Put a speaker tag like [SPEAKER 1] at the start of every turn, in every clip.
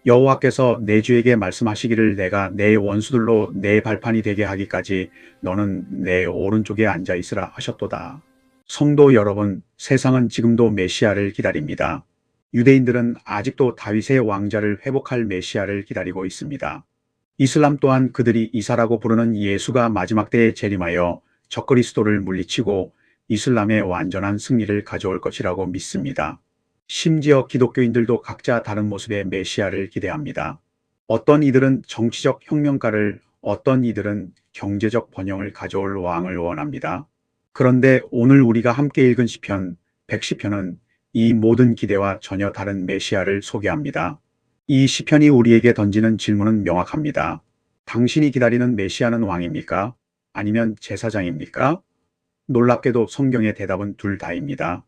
[SPEAKER 1] 여호와께서 내 주에게 말씀하시기를 내가 내 원수들로 내 발판이 되게 하기까지 너는 내 오른쪽에 앉아 있으라 하셨도다. 성도 여러분, 세상은 지금도 메시아를 기다립니다. 유대인들은 아직도 다윗의 왕자를 회복할 메시아를 기다리고 있습니다. 이슬람 또한 그들이 이사라고 부르는 예수가 마지막 때에 재림하여 적그리스도를 물리치고 이슬람의 완전한 승리를 가져올 것이라고 믿습니다. 심지어 기독교인들도 각자 다른 모습의 메시아를 기대합니다. 어떤 이들은 정치적 혁명가를, 어떤 이들은 경제적 번영을 가져올 왕을 원합니다. 그런데 오늘 우리가 함께 읽은 시편 110편은 이 모든 기대와 전혀 다른 메시아를 소개합니다. 이 시편이 우리에게 던지는 질문은 명확합니다. 당신이 기다리는 메시아는 왕입니까? 아니면 제사장입니까? 놀랍게도 성경의 대답은 둘 다입니다.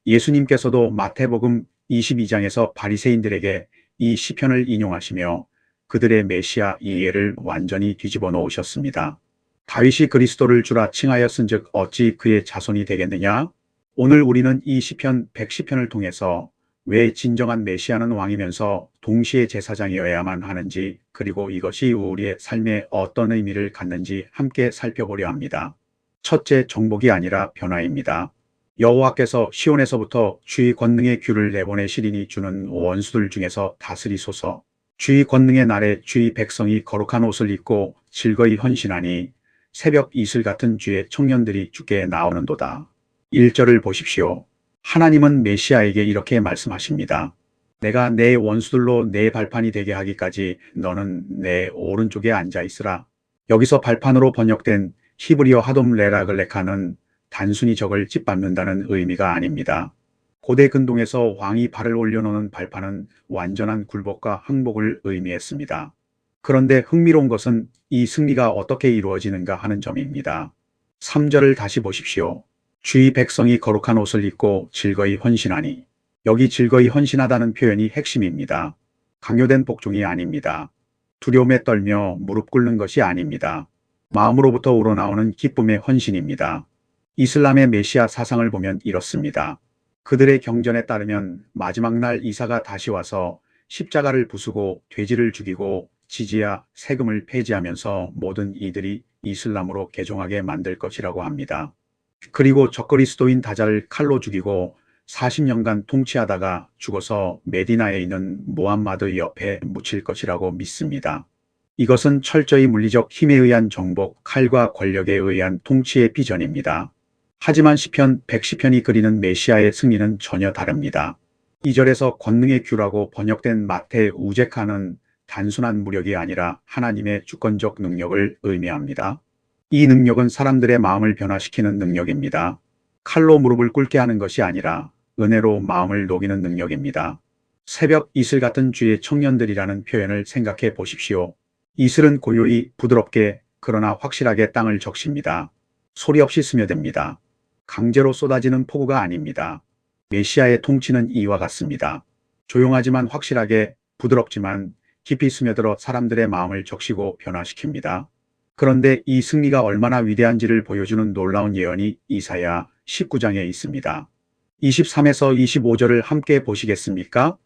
[SPEAKER 1] 예수님께서도 마태복음 22장에서 바리새인들에게 이 시편을 인용하시며 그들의 메시아 이해를 완전히 뒤집어 놓으셨습니다. 다윗이 그리스도를 주라 칭하였은즉 어찌 그의 자손이 되겠느냐? 오늘 우리는 이 시편 110편을 통해서 왜 진정한 메시아는 왕이면서 동시에 제사장이어야만 하는지, 그리고 이것이 우리의 삶에 어떤 의미를 갖는지 함께 살펴보려 합니다. 첫째, 정복이 아니라 변화입니다. 여호와께서 시온에서부터 주의 권능의 귤을 내보내시리니 주는 원수들 중에서 다스리소서. 주의 권능의 날에 주의 백성이 거룩한 옷을 입고 즐거이 헌신하니 새벽 이슬 같은 주의 청년들이 주께 나오는도다. 1절을 보십시오. 하나님은 메시아에게 이렇게 말씀하십니다. 내가 내 원수들로 내 발판이 되게 하기까지 너는 내 오른쪽에 앉아 있으라. 여기서 발판으로 번역된 히브리어 하돔 레라글레카는 단순히 적을 짓밟는다는 의미가 아닙니다. 고대 근동에서 왕이 발을 올려놓는 발판은 완전한 굴복과 항복을 의미했습니다. 그런데 흥미로운 것은 이 승리가 어떻게 이루어지는가 하는 점입니다. 3절을 다시 보십시오. 주의 백성이 거룩한 옷을 입고 즐거이 헌신하니. 여기 즐거이 헌신하다는 표현이 핵심입니다. 강요된 복종이 아닙니다. 두려움에 떨며 무릎 꿇는 것이 아닙니다. 마음으로부터 우러나오는 기쁨의 헌신입니다. 이슬람의 메시아 사상을 보면 이렇습니다. 그들의 경전에 따르면 마지막 날 이사가 다시 와서 십자가를 부수고 돼지를 죽이고 지지야 세금을 폐지하면서 모든 이들이 이슬람으로 개종하게 만들 것이라고 합니다. 그리고 적그리스도인 다자를 칼로 죽이고 40년간 통치하다가 죽어서 메디나에 있는 무함마드 옆에 묻힐 것이라고 믿습니다. 이것은 철저히 물리적 힘에 의한 정복, 칼과 권력에 의한 통치의 비전입니다. 하지만 시편 110편이 그리는 메시아의 승리는 전혀 다릅니다. 2절에서 권능의 귤라고 번역된 마태 우제카는 단순한 무력이 아니라 하나님의 주권적 능력을 의미합니다. 이 능력은 사람들의 마음을 변화시키는 능력입니다. 칼로 무릎을 꿇게 하는 것이 아니라 은혜로 마음을 녹이는 능력입니다. 새벽 이슬 같은 주의 청년들이라는 표현을 생각해 보십시오. 이슬은 고요히 부드럽게 그러나 확실하게 땅을 적십니다. 소리 없이 스며듭니다. 강제로 쏟아지는 폭우가 아닙니다. 메시아의 통치는 이와 같습니다. 조용하지만 확실하게, 부드럽지만 깊이 스며들어 사람들의 마음을 적시고 변화시킵니다. 그런데 이 승리가 얼마나 위대한지를 보여주는 놀라운 예언이 이사야 19장에 있습니다. 23에서 25절을 함께 보시겠습니까?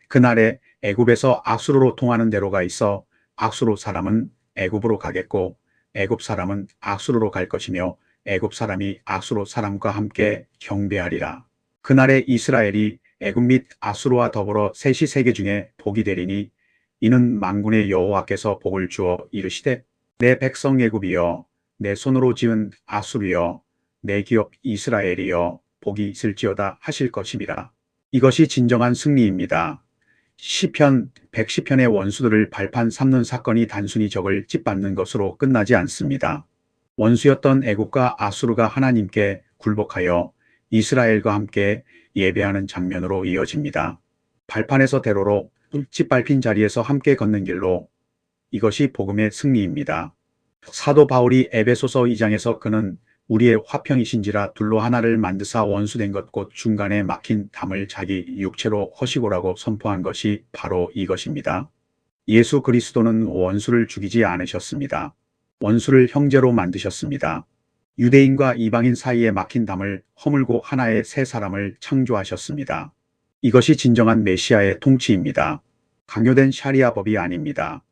[SPEAKER 1] 그날에 애굽에서 앗수르로 통하는 대로가 있어 앗수르 사람은 애굽으로 가겠고 애굽 사람은 앗수르로 갈 것이며 애굽 사람이 앗수르 사람과 함께 경배하리라. 그날에 이스라엘이 애굽 및 앗수르와 더불어 셋이 세계 중에 복이 되리니 이는 만군의 여호와께서 복을 주어 이르시되 내 백성 애굽이여 내 손으로 지은 앗수르여 내 기업 이스라엘이여 복이 있을지어다 하실 것임이라. 이것이 진정한 승리입니다. 시편 110편의 원수들을 발판 삼는 사건이 단순히 적을 짓밟는 것으로 끝나지 않습니다. 원수였던 애굽과 앗수르가 하나님께 굴복하여 이스라엘과 함께 예배하는 장면으로 이어집니다. 발판에서 대로로 짓밟힌 자리에서 함께 걷는 길로. 이것이 복음의 승리입니다. 사도 바울이 에베소서 2장에서 그는 우리의 화평이신지라 둘로 하나를 만드사 원수된 것 곧 중간에 막힌 담을 자기 육체로 허시고라고 선포한 것이 바로 이것입니다. 예수 그리스도는 원수를 죽이지 않으셨습니다. 원수를 형제로 만드셨습니다. 유대인과 이방인 사이에 막힌 담을 허물고 하나의 새 사람을 창조하셨습니다. 이것이 진정한 메시아의 통치입니다. 강요된 샤리아 법이 아닙니다.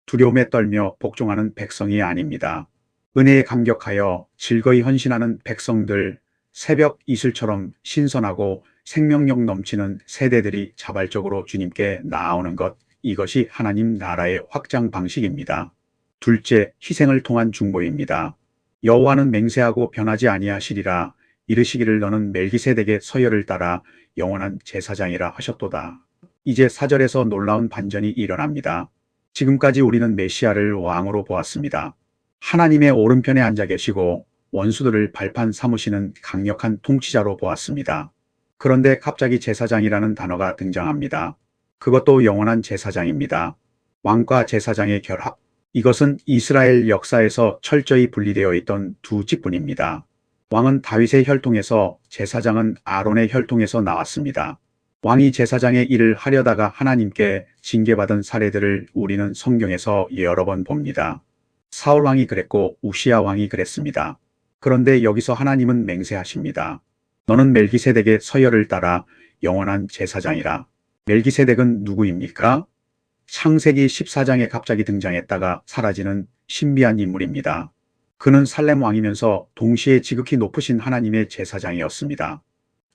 [SPEAKER 1] 두려움에 떨며 복종하는 백성이 아닙니다. 은혜에 감격하여 즐거이 헌신하는 백성들, 새벽 이슬처럼 신선하고 생명력 넘치는 세대들이 자발적으로 주님께 나아오는 것, 이것이 하나님 나라의 확장 방식입니다. 둘째, 희생을 통한 중보입니다. 여호와는 맹세하고 변하지 아니하시리라. 이르시기를 너는 멜기세덱의 서열을 따라 영원한 제사장이라 하셨도다. 이제 4절에서 놀라운 반전이 일어납니다. 지금까지 우리는 메시아를 왕으로 보았습니다. 하나님의 오른편에 앉아 계시고 원수들을 발판 삼으시는 강력한 통치자로 보았습니다. 그런데 갑자기 제사장이라는 단어가 등장합니다. 그것도 영원한 제사장입니다. 왕과 제사장의 결합. 이것은 이스라엘 역사에서 철저히 분리되어 있던 두 직분입니다. 왕은 다윗의 혈통에서, 제사장은 아론의 혈통에서 나왔습니다. 왕이 제사장의 일을 하려다가 하나님께 징계받은 사례들을 우리는 성경에서 여러 번 봅니다. 사울 왕이 그랬고 우시야 왕이 그랬습니다. 그런데 여기서 하나님은 맹세하십니다. 너는 멜기세덱의 서열을 따라 영원한 제사장이라. 멜기세덱은 누구입니까? 창세기 14장에 갑자기 등장했다가 사라지는 신비한 인물입니다. 그는 살렘 왕이면서 동시에 지극히 높으신 하나님의 제사장이었습니다.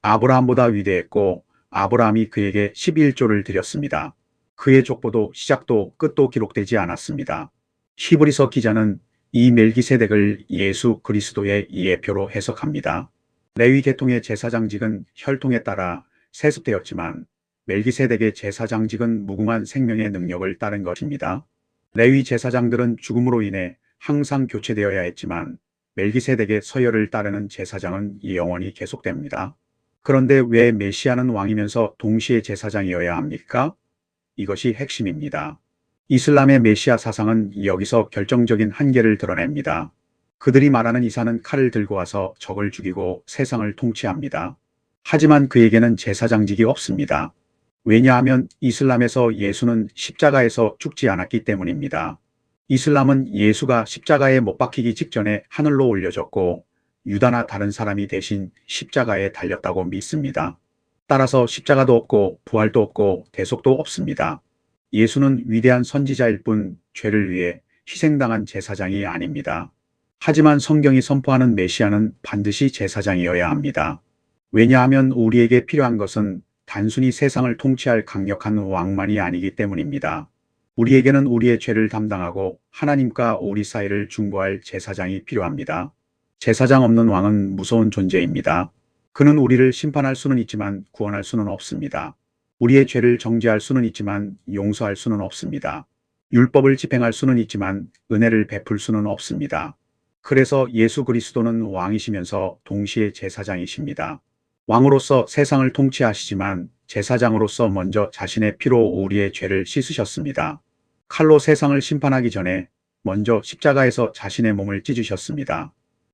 [SPEAKER 1] 아브라함보다 위대했고 아브라함이 그에게 11조를 드렸습니다. 그의 족보도 시작도 끝도 기록되지 않았습니다. 히브리서 기자는 이 멜기세덱을 예수 그리스도의 예표로 해석합니다. 레위 계통의 제사장직은 혈통에 따라 세습되었지만 멜기세덱의 제사장직은 무궁한 생명의 능력을 따른 것입니다. 레위 제사장들은 죽음으로 인해 항상 교체되어야 했지만 멜기세덱의 서열을 따르는 제사장은 영원히 계속됩니다. 그런데 왜 메시아는 왕이면서 동시에 제사장이어야 합니까? 이것이 핵심입니다. 이슬람의 메시아 사상은 여기서 결정적인 한계를 드러냅니다. 그들이 말하는 이사는 칼을 들고 와서 적을 죽이고 세상을 통치합니다. 하지만 그에게는 제사장직이 없습니다. 왜냐하면 이슬람에서 예수는 십자가에서 죽지 않았기 때문입니다. 이슬람은 예수가 십자가에 못 박히기 직전에 하늘로 올려졌고 유다나 다른 사람이 대신 십자가에 달렸다고 믿습니다. 따라서 십자가도 없고 부활도 없고 대속도 없습니다. 예수는 위대한 선지자일 뿐 죄를 위해 희생당한 제사장이 아닙니다. 하지만 성경이 선포하는 메시아는 반드시 제사장이어야 합니다. 왜냐하면 우리에게 필요한 것은 단순히 세상을 통치할 강력한 왕만이 아니기 때문입니다. 우리에게는 우리의 죄를 담당하고 하나님과 우리 사이를 중보할 제사장이 필요합니다. 제사장 없는 왕은 무서운 존재입니다. 그는 우리를 심판할 수는 있지만 구원할 수는 없습니다. 우리의 죄를 정죄할 수는 있지만 용서할 수는 없습니다. 율법을 집행할 수는 있지만 은혜를 베풀 수는 없습니다. 그래서 예수 그리스도는 왕이시면서 동시에 제사장이십니다. 왕으로서 세상을 통치하시지만 제사장으로서 먼저 자신의 피로 우리의 죄를 씻으셨습니다. 칼로 세상을 심판하기 전에 먼저 십자가에서 자신의 몸을 찢으셨습니다.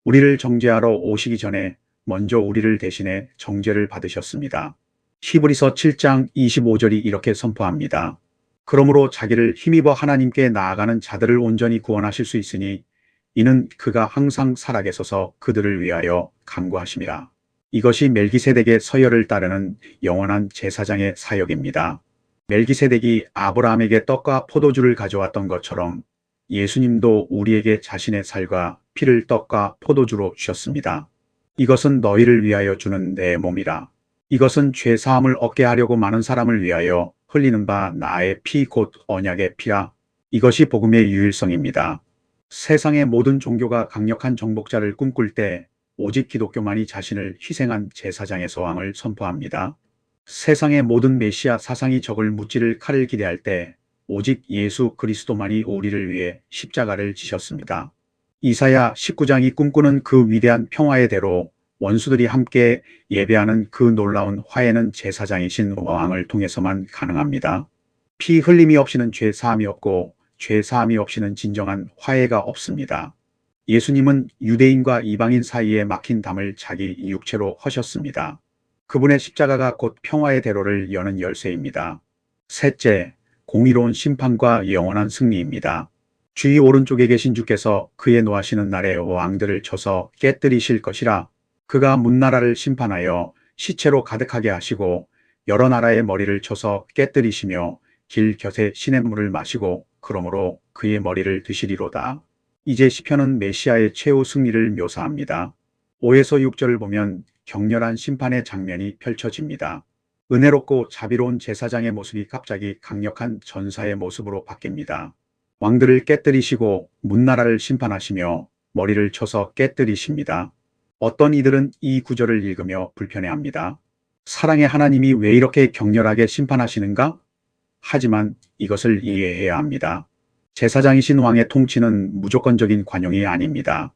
[SPEAKER 1] 우리를 정죄하러 오시기 전에 먼저 우리를 대신해 정죄를 받으셨습니다. 히브리서 7장 25절이 이렇게 선포합니다. 그러므로 자기를 힘입어 하나님께 나아가는 자들을 온전히 구원하실 수 있으니 이는 그가 항상 살아계셔서 그들을 위하여 간구하심이라. 이것이 멜기세덱의 서열을 따르는 영원한 제사장의 사역입니다. 멜기세덱이 아브라함에게 떡과 포도주를 가져왔던 것처럼 예수님도 우리에게 자신의 살과 피를 떡과 포도주로 주셨습니다. 이것은 너희를 위하여 주는 내 몸이라. 이것은 죄 사함을 얻게 하려고 많은 사람을 위하여 흘리는 바 나의 피 곧 언약의 피라. 이것이 복음의 유일성입니다. 세상의 모든 종교가 강력한 정복자를 꿈꿀 때 오직 기독교만이 자신을 희생한 제사장의 소왕을 선포합니다. 세상의 모든 메시아 사상이 적을 무찌를 칼을 기대할 때 오직 예수 그리스도만이 우리를 위해 십자가를 지셨습니다. 이사야 19장이 꿈꾸는 그 위대한 평화의 대로 원수들이 함께 예배하는 그 놀라운 화해는 제사장이신 왕을 통해서만 가능합니다. 피 흘림이 없이는 죄 사함이 없고 죄 사함이 없이는 진정한 화해가 없습니다. 예수님은 유대인과 이방인 사이에 막힌 담을 자기 육체로 허셨습니다. 그분의 십자가가 곧 평화의 대로를 여는 열쇠입니다. 셋째, 공의로운 심판과 영원한 승리입니다. 주의 오른쪽에 계신 주께서 그의 노하시는 날에 왕들을 쳐서 깨뜨리실 것이라. 그가 문나라를 심판하여 시체로 가득하게 하시고 여러 나라의 머리를 쳐서 깨뜨리시며 길 곁에 시냇물을 마시고 그러므로 그의 머리를 드시리로다. 이제 시편은 메시아의 최후 승리를 묘사합니다. 5에서 6절을 보면 격렬한 심판의 장면이 펼쳐집니다. 은혜롭고 자비로운 제사장의 모습이 갑자기 강력한 전사의 모습으로 바뀝니다. 왕들을 깨뜨리시고 문나라를 심판하시며 머리를 쳐서 깨뜨리십니다. 어떤 이들은 이 구절을 읽으며 불편해합니다. 사랑의 하나님이 왜 이렇게 격렬하게 심판하시는가? 하지만 이것을 이해해야 합니다. 제사장이신 왕의 통치는 무조건적인 관용이 아닙니다.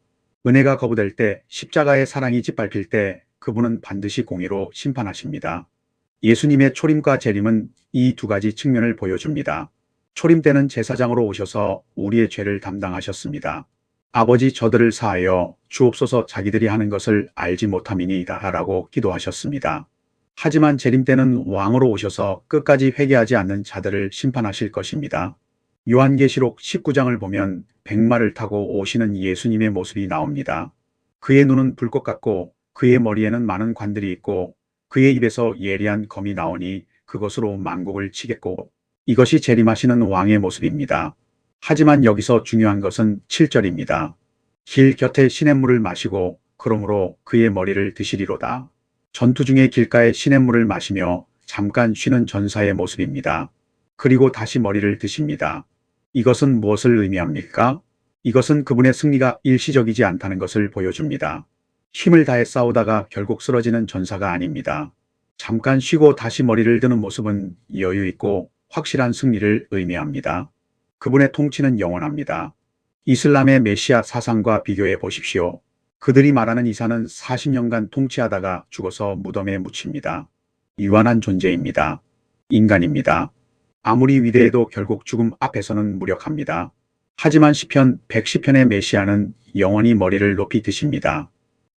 [SPEAKER 1] 은혜가 거부될 때, 십자가의 사랑이 짓밟힐 때 그분은 반드시 공의로 심판하십니다. 예수님의 초림과 재림은 이 두 가지 측면을 보여줍니다. 초림 때는 제사장으로 오셔서 우리의 죄를 담당하셨습니다. 아버지 저들을 사하여 주옵소서 자기들이 하는 것을 알지 못함이니이다 라고 기도하셨습니다. 하지만 재림 때는 왕으로 오셔서 끝까지 회개하지 않는 자들을 심판하실 것입니다. 요한계시록 19장을 보면 백마를 타고 오시는 예수님의 모습이 나옵니다. 그의 눈은 불꽃 같고 그의 머리에는 많은 관들이 있고 그의 입에서 예리한 검이 나오니 그것으로 만국을 치겠고, 이것이 재림하시는 왕의 모습입니다. 하지만 여기서 중요한 것은 7절입니다. 길 곁에 시냇물을 마시고 그러므로 그의 머리를 드시리로다. 전투 중에 길가에 시냇물을 마시며 잠깐 쉬는 전사의 모습입니다. 그리고 다시 머리를 드십니다. 이것은 무엇을 의미합니까? 이것은 그분의 승리가 일시적이지 않다는 것을 보여줍니다. 힘을 다해 싸우다가 결국 쓰러지는 전사가 아닙니다. 잠깐 쉬고 다시 머리를 드는 모습은 여유 있고 확실한 승리를 의미합니다. 그분의 통치는 영원합니다. 이슬람의 메시아 사상과 비교해 보십시오. 그들이 말하는 이사는 40년간 통치하다가 죽어서 무덤에 묻힙니다. 유한한 존재입니다. 인간입니다. 아무리 위대해도 결국 죽음 앞에서는 무력합니다. 하지만 시편 110편의 메시아는 영원히 머리를 높이 드십니다.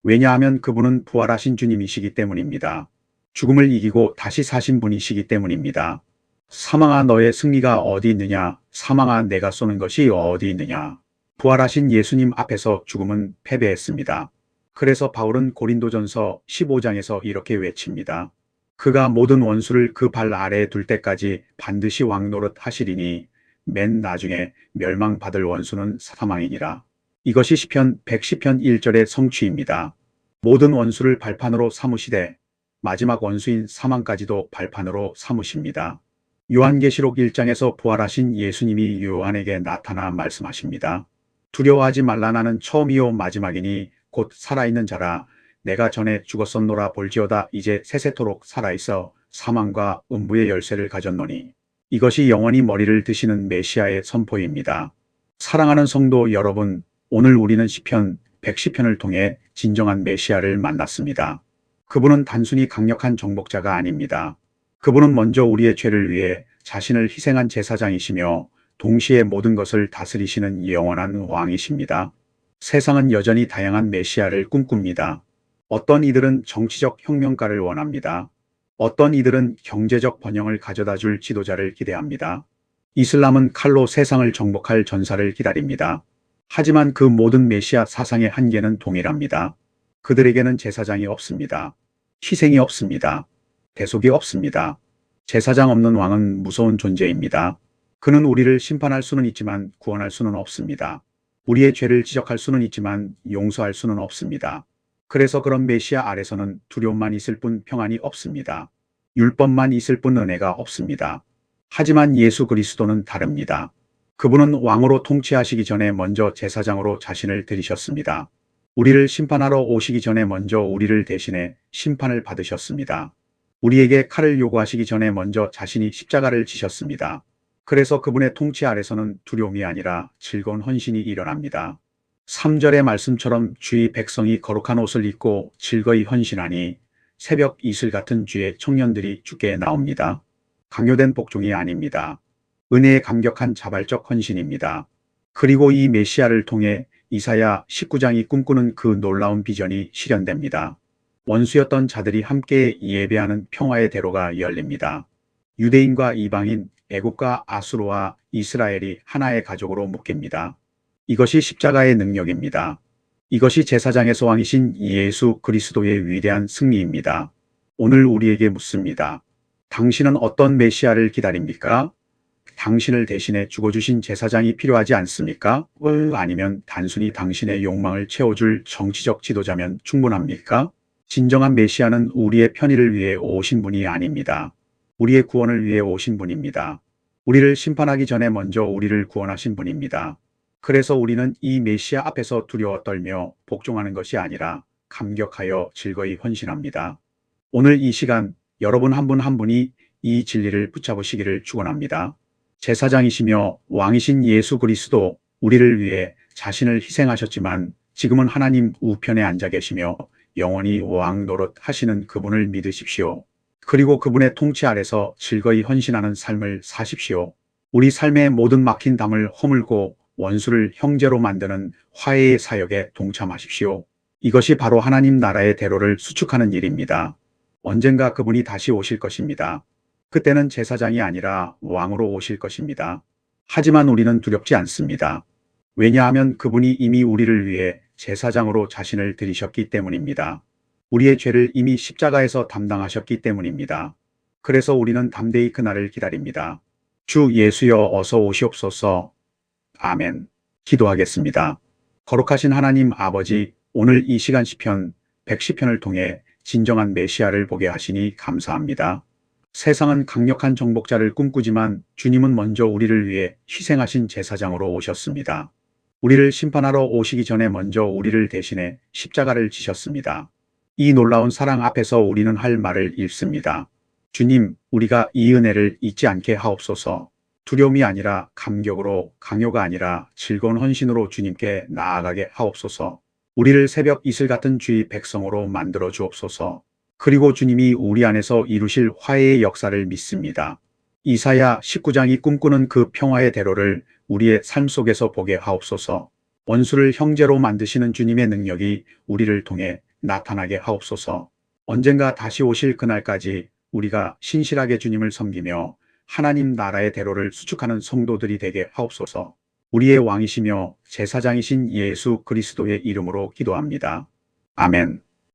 [SPEAKER 1] 왜냐하면 그분은 부활하신 주님이시기 때문입니다. 죽음을 이기고 다시 사신 분이시기 때문입니다. 사망아 너의 승리가 어디 있느냐? 사망아 내가 쏘는 것이 어디 있느냐? 부활하신 예수님 앞에서 죽음은 패배했습니다. 그래서 바울은 고린도전서 15장에서 이렇게 외칩니다. 그가 모든 원수를 그 발 아래에 둘 때까지 반드시 왕노릇 하시리니 맨 나중에 멸망받을 원수는 사망이니라. 이것이 시편 110편 1절의 성취입니다. 모든 원수를 발판으로 삼으시되 마지막 원수인 사망까지도 발판으로 삼으십니다. 요한계시록 1장에서 부활하신 예수님이 요한에게 나타나 말씀하십니다. 두려워하지 말라 나는 처음이요 마지막이니 곧 살아있는 자라. 내가 전에 죽었었노라 볼지어다 이제 세세토록 살아있어 사망과 음부의 열쇠를 가졌노니. 이것이 영원히 머리를 드시는 메시아의 선포입니다. 사랑하는 성도 여러분, 오늘 우리는 시편 110편을 통해 진정한 메시아를 만났습니다. 그분은 단순히 강력한 정복자가 아닙니다. 그분은 먼저 우리의 죄를 위해 자신을 희생한 제사장이시며 동시에 모든 것을 다스리시는 영원한 왕이십니다. 세상은 여전히 다양한 메시아를 꿈꿉니다. 어떤 이들은 정치적 혁명가를 원합니다. 어떤 이들은 경제적 번영을 가져다 줄 지도자를 기대합니다. 이슬람은 칼로 세상을 정복할 전사를 기다립니다. 하지만 그 모든 메시아 사상의 한계는 동일합니다. 그들에게는 제사장이 없습니다. 희생이 없습니다. 대속이 없습니다. 제사장 없는 왕은 무서운 존재입니다. 그는 우리를 심판할 수는 있지만 구원할 수는 없습니다. 우리의 죄를 지적할 수는 있지만 용서할 수는 없습니다. 그래서 그런 메시아 아래서는 두려움만 있을 뿐 평안이 없습니다. 율법만 있을 뿐 은혜가 없습니다. 하지만 예수 그리스도는 다릅니다. 그분은 왕으로 통치하시기 전에 먼저 제사장으로 자신을 드리셨습니다. 우리를 심판하러 오시기 전에 먼저 우리를 대신해 심판을 받으셨습니다. 우리에게 칼을 요구하시기 전에 먼저 자신이 십자가를 지셨습니다. 그래서 그분의 통치 아래서는 두려움이 아니라 즐거운 헌신이 일어납니다. 3절의 말씀처럼 주의 백성이 거룩한 옷을 입고 즐거이 헌신하니 새벽 이슬 같은 주의 청년들이 주께 나옵니다. 강요된 복종이 아닙니다. 은혜에 감격한 자발적 헌신입니다. 그리고 이 메시아를 통해 이사야 19장이 꿈꾸는 그 놀라운 비전이 실현됩니다. 원수였던 자들이 함께 예배하는 평화의 대로가 열립니다. 유대인과 이방인, 애국과 아수르와 이스라엘이 하나의 가족으로 묶입니다. 이것이 십자가의 능력입니다. 이것이 제사장에서 왕이신 예수 그리스도의 위대한 승리입니다. 오늘 우리에게 묻습니다. 당신은 어떤 메시아를 기다립니까? 당신을 대신해 죽어주신 제사장이 필요하지 않습니까? 아니면 단순히 당신의 욕망을 채워줄 정치적 지도자면 충분합니까? 진정한 메시아는 우리의 편의를 위해 오신 분이 아닙니다. 우리의 구원을 위해 오신 분입니다. 우리를 심판하기 전에 먼저 우리를 구원하신 분입니다. 그래서 우리는 이 메시아 앞에서 두려워 떨며 복종하는 것이 아니라 감격하여 즐거이 헌신합니다. 오늘 이 시간 여러분 한 분 한 분이 이 진리를 붙잡으시기를 축원합니다. 제사장이시며 왕이신 예수 그리스도, 우리를 위해 자신을 희생하셨지만 지금은 하나님 우편에 앉아 계시며 영원히 왕 노릇 하시는 그분을 믿으십시오. 그리고 그분의 통치 아래서 즐거이 헌신하는 삶을 사십시오. 우리 삶의 모든 막힌 담을 허물고 원수를 형제로 만드는 화해의 사역에 동참하십시오. 이것이 바로 하나님 나라의 대로를 수축하는 일입니다. 언젠가 그분이 다시 오실 것입니다. 그때는 제사장이 아니라 왕으로 오실 것입니다. 하지만 우리는 두렵지 않습니다. 왜냐하면 그분이 이미 우리를 위해 제사장으로 자신을 드리셨기 때문입니다. 우리의 죄를 이미 십자가에서 담당하셨기 때문입니다. 그래서 우리는 담대히 그날을 기다립니다. 주 예수여 어서 오시옵소서. 아멘. 기도하겠습니다. 거룩하신 하나님 아버지, 오늘 이 시간 시편 110편을 통해 진정한 메시아를 보게 하시니 감사합니다. 세상은 강력한 정복자를 꿈꾸지만 주님은 먼저 우리를 위해 희생하신 제사장으로 오셨습니다. 우리를 심판하러 오시기 전에 먼저 우리를 대신해 십자가를 지셨습니다. 이 놀라운 사랑 앞에서 우리는 할 말을 잃습니다. 주님, 우리가 이 은혜를 잊지 않게 하옵소서. 두려움이 아니라 감격으로, 강요가 아니라 즐거운 헌신으로 주님께 나아가게 하옵소서. 우리를 새벽 이슬 같은 주의 백성으로 만들어 주옵소서. 그리고 주님이 우리 안에서 이루실 화해의 역사를 믿습니다. 이사야 19장이 꿈꾸는 그 평화의 대로를 우리의 삶 속에서 보게 하옵소서. 원수를 형제로 만드시는 주님의 능력이 우리를 통해 나타나게 하옵소서. 언젠가 다시 오실 그날까지 우리가 신실하게 주님을 섬기며 하나님 나라의 대로를 수축하는 성도들이 되게 하옵소서. 우리의 왕이시며 제사장이신 예수 그리스도의 이름으로 기도합니다. 아멘.